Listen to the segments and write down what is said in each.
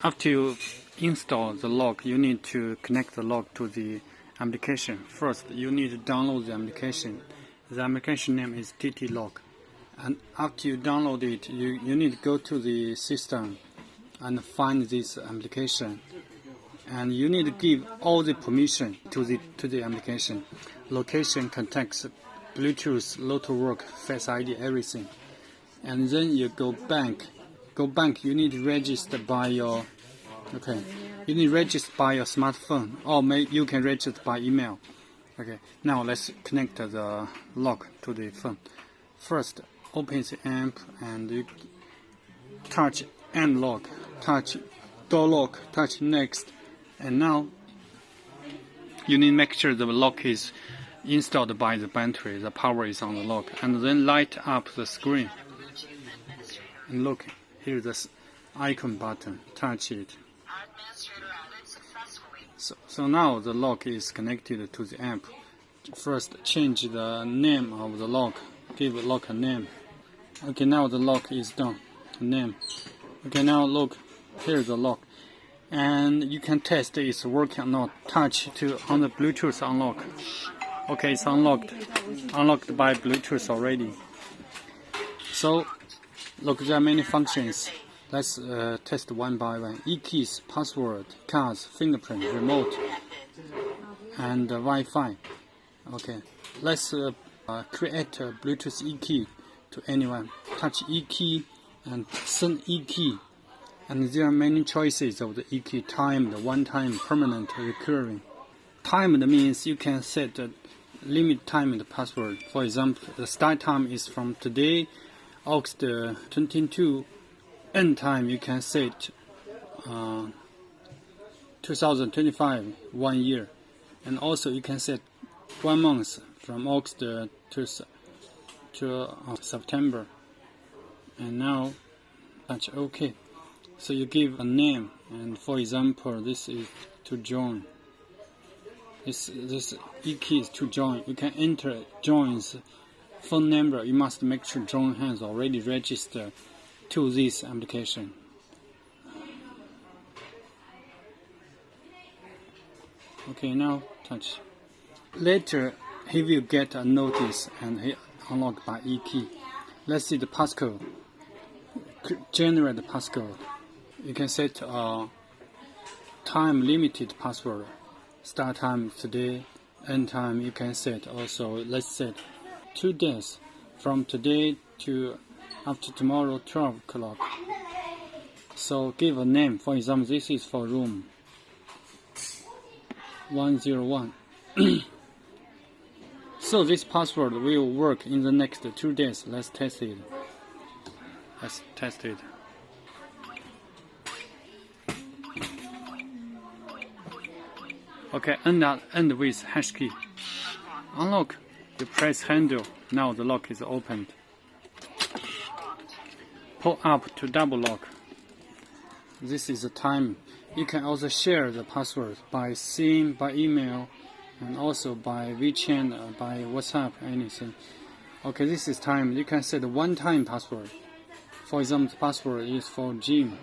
After you install the lock, you need to connect the lock to the application. First, you need to download the application. The application name is Ttlock. And after you download it, you need to go to the system and find this application. And you need to give all the permission to the application. Location, contacts, Bluetooth, Local Work, Face ID, everything. And then you go bank. You need to register by your you need to register by your smartphone, or you can register by email. Okay, now let's connect the lock to the phone. First, open the app and you touch unlock, touch door lock, touch next, and now you need to make sure the lock is installed by the battery, the power is on the lock, and then light up the screen. And look, here's the icon button, touch it. So now the lock is connected to the app. First, change the name of the lock. Give the lock a name. Okay, now the lock is done. Name. Okay, now look, here's the lock. And you can test it's working or not. Touch on the Bluetooth unlock. Okay, it's unlocked. Unlocked by Bluetooth already. So, look, there are many functions. Let's test one by one. eKeys, password, cards, fingerprint, remote, and Wi-Fi. Okay, let's create a Bluetooth eKey to anyone. Touch eKey and send eKey. And there are many choices of the eKey: timed, one-time, permanent, recurring. Timed means you can set a limit timed password. For example, the start time is from today, August 22. End time you can set 2025, 1 year, and also you can set 1 month from August to September. And now touch OK. So you give a name, and for example, this is to join. This eKey is to join. You can enter join's phone number. You must make sure John has already registered to this application. Okay, now touch. Later he will get a notice and he unlocked by eKey. Let's see the passcode. Generate the passcode. You can set a time limited password. Start time today, end time you can set also. Let's set 2 days from today to after tomorrow 12 o'clock. So give a name. For example, this is for room 101. So this password will work in the next 2 days. Let's test it. Okay, end with hash key. Unlock. You press handle. Now the lock is opened. Pull up to double lock. This is the time. You can also share the password by SIM, by email, and also by WeChat, by WhatsApp, anything. Okay, this is time. You can set a one-time password. For example, the password is for gym.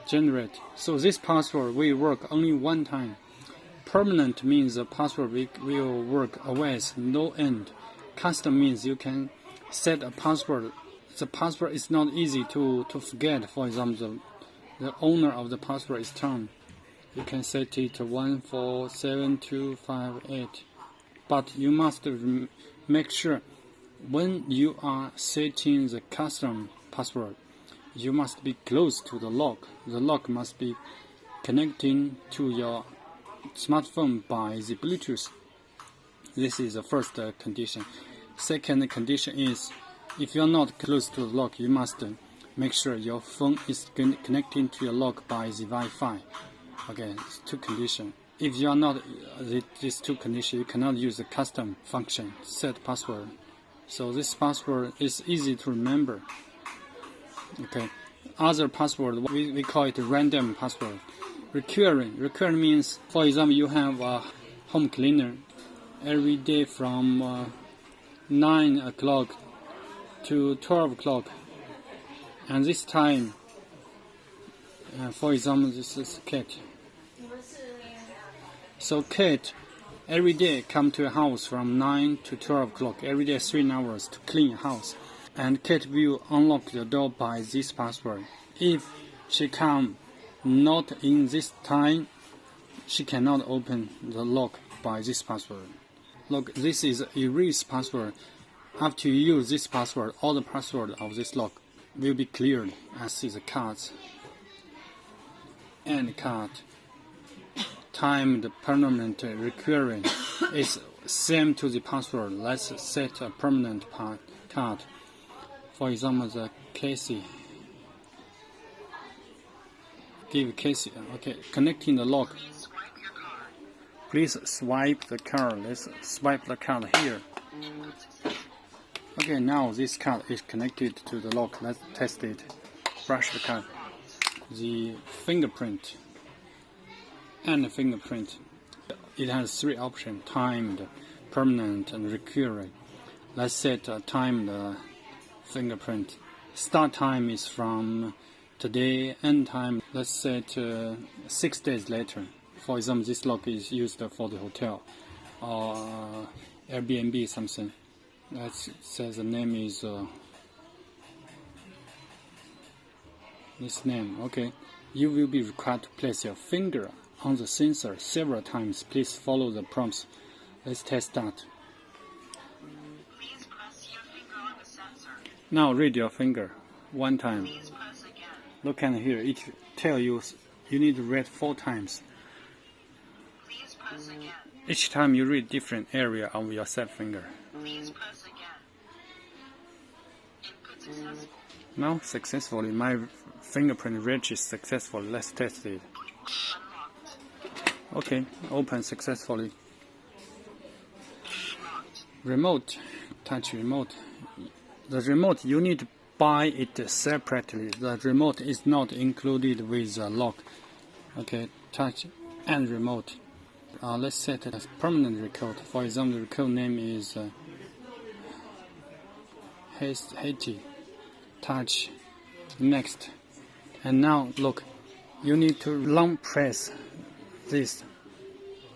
Generate. So this password will work only one time. Permanent means the password will work always, no end. Custom means you can set a password. The password is not easy to forget. For example, the owner of the password is Tom. You can set it 147258. But you must make sure when you are setting the custom password, you must be close to the lock. The lock must be connecting to your smartphone by the Bluetooth. This is the first condition. Second condition is, if you are not close to the lock, you must make sure your phone is connecting to your lock by the Wi-Fi. Okay, it's 2 conditions. If you are not these 2 conditions, you cannot use the custom function, set password. So this password is easy to remember. Okay, other password, we call it random password. Recurring means, for example, you have a home cleaner every day from 9 o'clock to 12 o'clock, and this time For example, this is Kate. So Kate every day come to a house from 9 to 12 o'clock, every day 3 hours to clean a house. And Kate will unlock the door by this password. If she come not in this time, she cannot open the lock by this password. Look, this is erase password. After you use this password, all the password of this lock will be cleared. I see the cards and card. Timed permanent recurring is same to the password. Let's set a permanent card. For example, the Casey. Give Casey. Okay, connecting the lock. Please swipe the card. Let's swipe the card here. Okay, now this card is connected to the lock. Let's test it. Brush the card. The fingerprint and the fingerprint. It has 3 options: timed, permanent, and recurring. Let's set a timed fingerprint. Start time is from today, end time, let's set 6 days later. For example, this lock is used for the hotel or Airbnb something. Let's say the name is this name. Okay, you will be required to place your finger on the sensor several times. Please follow the prompts. Let's test that. Please press your finger on the sensor. Now read your finger 1 time. Please press again. Look at here. It tells you need to read 4 times. Please press again. Each time you read different area of your set finger. Please press again. Input successful. Now successfully, my fingerprint reaches successfully. Let's test it. Unlocked. Okay, open successfully. Locked. Remote, touch remote. The remote, you need to buy it separately. The remote is not included with the lock. Okay, touch and remote. Let's set it as permanent record. For example, the record name is Haiti. Touch next. And now look, you need to long press this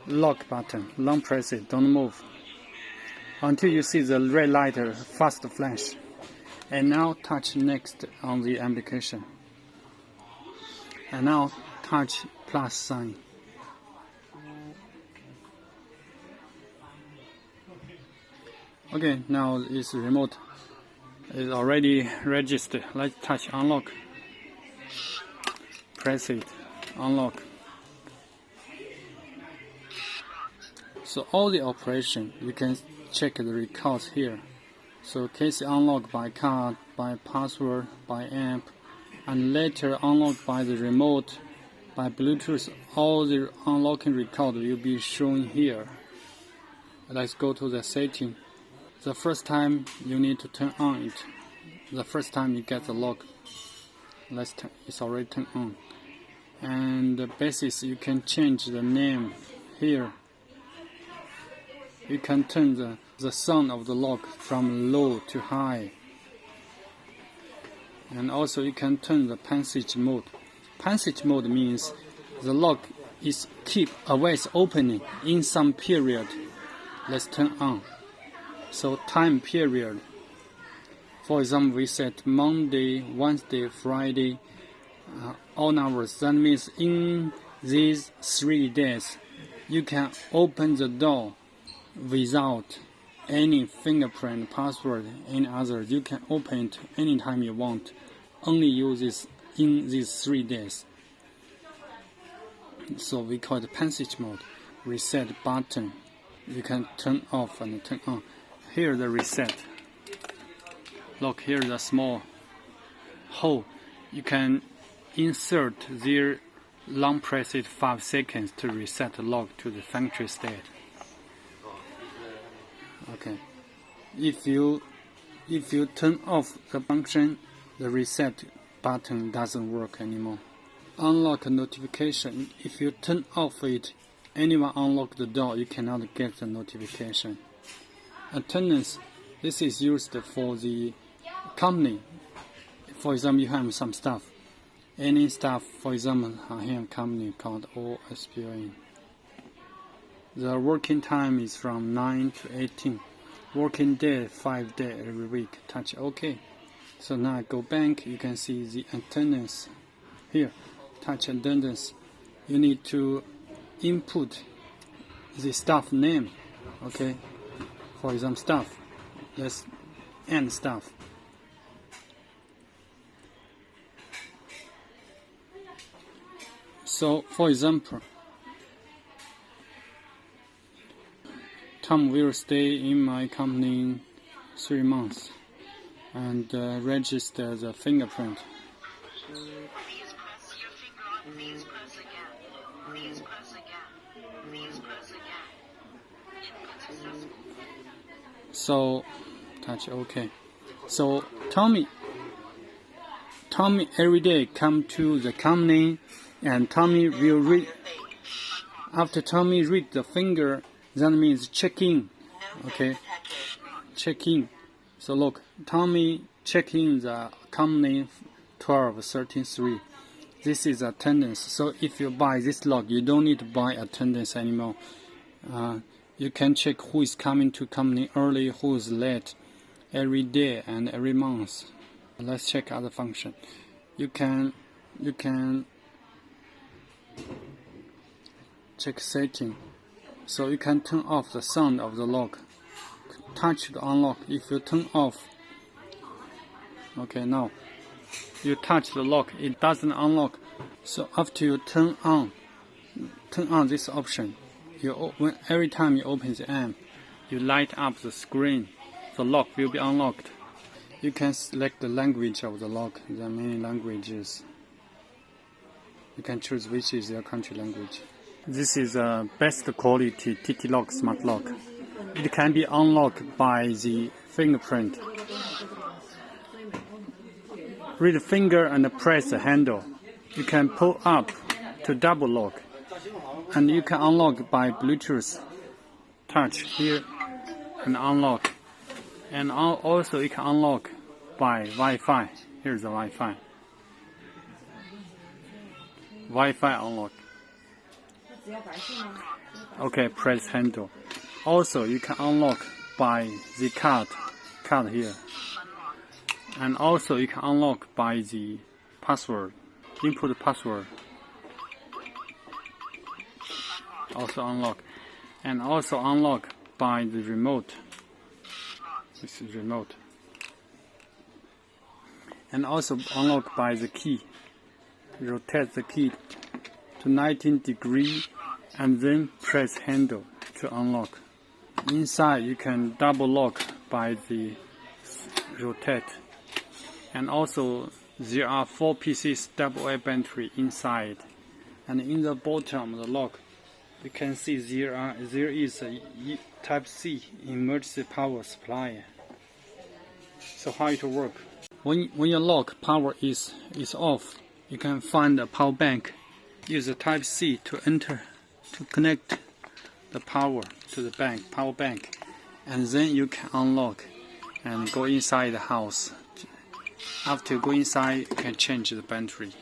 lock button. Long press it, don't move until you see the red light fast flash. And now touch next on the application. And now touch plus sign. Okay, now it's remote. It's already registered. Let's touch unlock. Press it, unlock. So all the operation, you can check the records here. So case unlock by card, by password, by app, and later unlock by the remote, by Bluetooth. All the unlocking record will be shown here. Let's go to the setting. The first time you need to turn on it. The first time you get the lock, it's already turned on. And the basis, you can change the name here. You can turn the sound of the lock from low to high. And also you can turn the passage mode. Passage mode means the lock is keep always opening in some period. Let's turn on. So time period. For example, we set Monday, Wednesday, Friday, all hours. That means in these 3 days, you can open the door without any fingerprint, password, any other. You can open it anytime you want. Only use this in these 3 days. So we call it passage mode. Reset button. You can turn off and turn on. Here the reset. Look, here the small hole. You can insert there, long press it 5 seconds to reset the lock to the factory state. Okay. If you turn off the function, the reset button doesn't work anymore. Unlock notification. If you turn off it, anyone unlock the door, you cannot get the notification. Attendance. This is used for the company. For example, you have some staff. any stuff, for example, I have a company called OSPON. The working time is from 9 to 18. Working day, 5 days every week. Touch OK. So now I go back, you can see the attendance here. Touch attendance. You need to input the staff name. Okay. For example, staff. Let's end staff. So, for example, Tom will stay in my company 3 months and register the fingerprint. Please press your finger on. Please press again. Please press again. Please press again. Input successful. So, touch OK. So, Tommy every day come to the company and Tommy will read. After Tommy read the finger, that means check in. Okay, check in. So look, Tommy check in the company 12-13-3. This is attendance. So if you buy this lock, you don't need to buy attendance anymore. You can check who is coming to company early, who is late, every day and every month. Let's check other function. You can check setting. So you can turn off the sound of the lock. Touch the unlock. If you turn off, okay, now you touch the lock, it doesn't unlock. So after you turn on this option, every time you open the app, you light up the screen. The lock will be unlocked. You can select the language of the lock. There are many languages. You can choose which is your country language. This is a best quality Ttlock smart lock. It can be unlocked by the fingerprint. Read the finger and press the handle. You can pull up to double lock. And you can unlock by Bluetooth. Touch here and unlock. And also you can unlock by Wi-Fi. Here's the Wi-Fi. Wi-Fi unlock. Okay, press handle. Also, you can unlock by the card here. And also you can unlock by the password. Input password. Also unlock. And also unlock by the remote. This is remote. And also unlock by the key. Rotate the key to 19 degrees and then press handle to unlock. Inside you can double lock by the rotate. And also there are 4 pieces AA battery inside. And in the bottom of the lock you can see there is a Type-C emergency power supply. So how it will work? When your lock power is off, you can find a power bank. Use the Type-C to connect the power to the power bank, and then you can unlock and go inside the house. After you go inside, you can change the battery.